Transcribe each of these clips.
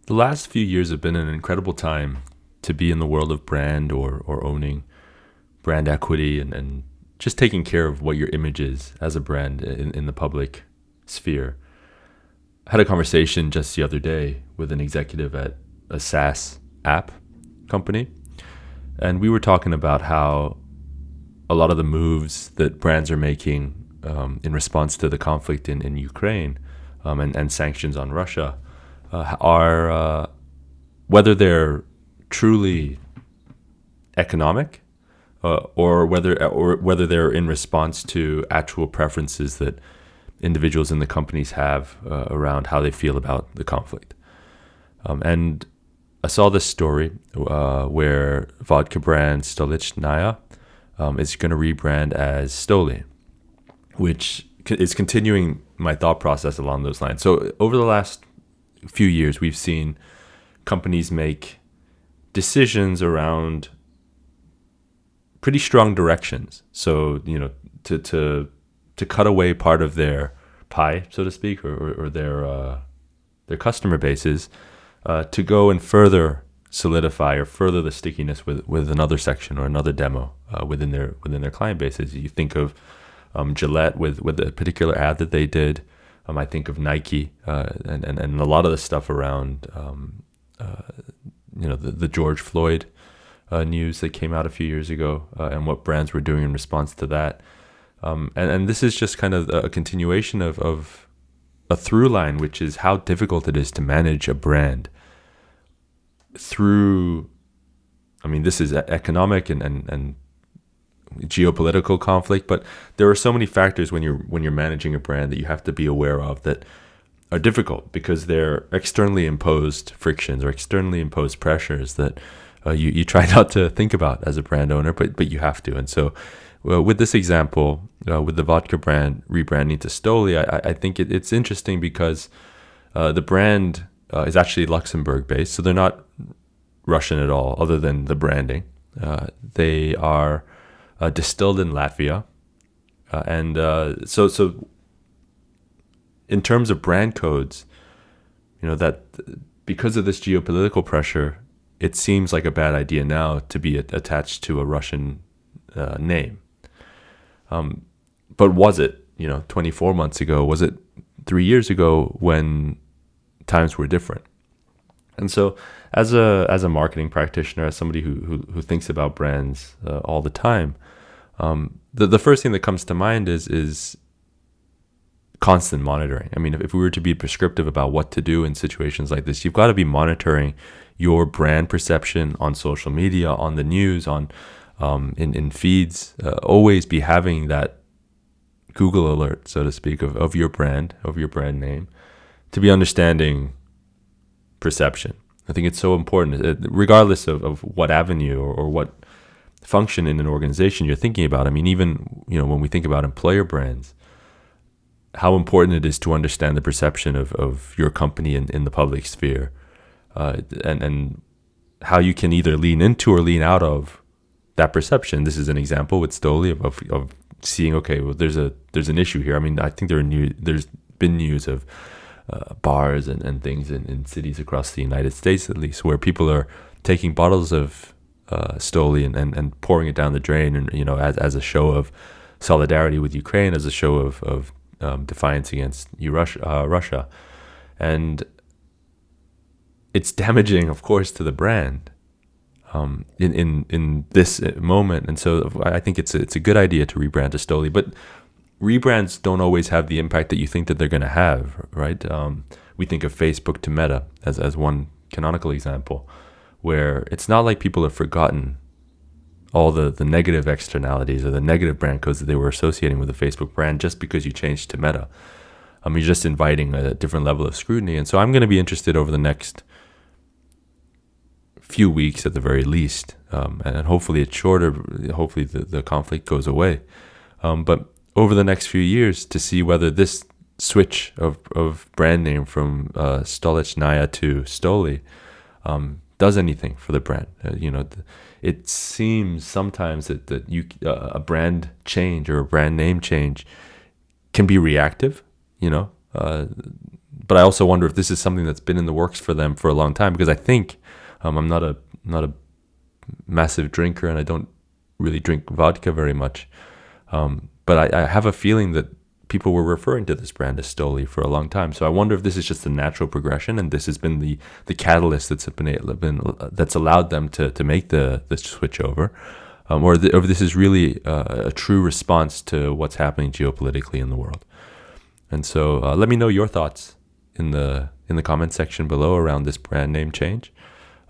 The last few years have been an incredible time to be in the world of brand or owning brand equity and just taking care of what your image is as a brand in the public sphere. I had a conversation just the other day with an executive at a SaaS app company, and we were talking about how a lot of the moves that brands are making in response to the conflict in Ukraine and sanctions on Russia are whether they're truly economic or whether they're in response to actual preferences that individuals in the companies have around how they feel about the conflict. And I saw this story where vodka brand Stolichnaya is going to rebrand as Stoli, which is continuing my thought process along those lines. So over the last few years, we've seen companies make decisions around pretty strong directions. So, to cut away part of their pie, so to speak, or their customer bases, to go and further solidify or further the stickiness with another section or another demo within their client bases. You think of Gillette with a particular ad that they did. I think of Nike and a lot of the stuff around the George Floyd news that came out a few years ago and what brands were doing in response to that. And this is just kind of a continuation of a through line, which is how difficult it is to manage a brand through, this is economic and geopolitical conflict, but there are so many factors when you're managing a brand that you have to be aware of that are difficult because they're externally imposed frictions or externally imposed pressures that you try not to think about as a brand owner, but you have to. And so with this example, with the vodka brand rebranding to Stoli, I think it's interesting because the brand is actually Luxembourg based, so they're not Russian at all, other than the branding. They are distilled in Latvia, and so in terms of brand codes, that because of this geopolitical pressure, it seems like a bad idea now to be attached to a Russian name. But was it 24 months ago? Was it 3 years ago when times were different? And so as a marketing practitioner, as somebody who thinks about brands all the time, the first thing that comes to mind is constant monitoring. If we were to be prescriptive about what to do in situations like this, you've got to be monitoring your brand perception on social media, on the news, in feeds. Always be having that Google alert, so to speak, of your brand name, to be understanding perception. I think it's so important, regardless of what avenue or what function in an organization you're thinking about. Even when we think about employer brands, how important it is to understand the perception of your company in the public sphere, and how you can either lean into or lean out of that perception. This is an example with Stoli of seeing, okay, well, there's an issue here. I think there's been news of bars and things in cities across the United States, at least, where people are taking bottles of Stoli and pouring it down the drain, and as a show of solidarity with Ukraine, as a show of defiance against Russia, and it's damaging, of course, to the brand in this moment. And so I think it's a good idea to rebrand to Stoli, but rebrands don't always have the impact that you think that they're going to have, right? We think of Facebook to Meta as one canonical example, where it's not like people have forgotten all the negative externalities or the negative brand codes that they were associating with the Facebook brand just because you changed to Meta. You're just inviting a different level of scrutiny. And so I'm going to be interested over the next few weeks at the very least, and hopefully it's shorter, hopefully the conflict goes away, but over the next few years to see whether this switch of brand name from Stolichnaya to Stoli does anything for the brand. It seems sometimes that a brand change or a brand name change can be reactive. But I also wonder if this is something that's been in the works for them for a long time, because I think I'm not a massive drinker, and I don't really drink vodka very much. But I have a feeling that people were referring to this brand as Stoli for a long time. So I wonder if this is just a natural progression, and this has been the catalyst that's allowed them to make the switch over, or if this is really a true response to what's happening geopolitically in the world. And so let me know your thoughts in the comment section below around this brand name change,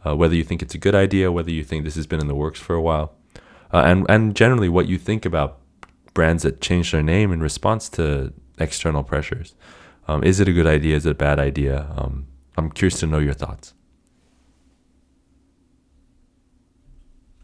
whether you think it's a good idea, whether you think this has been in the works for a while, and generally what you think about brands that change their name in response to external pressures. Is it a good idea? Is it a bad idea? I'm curious to know your thoughts.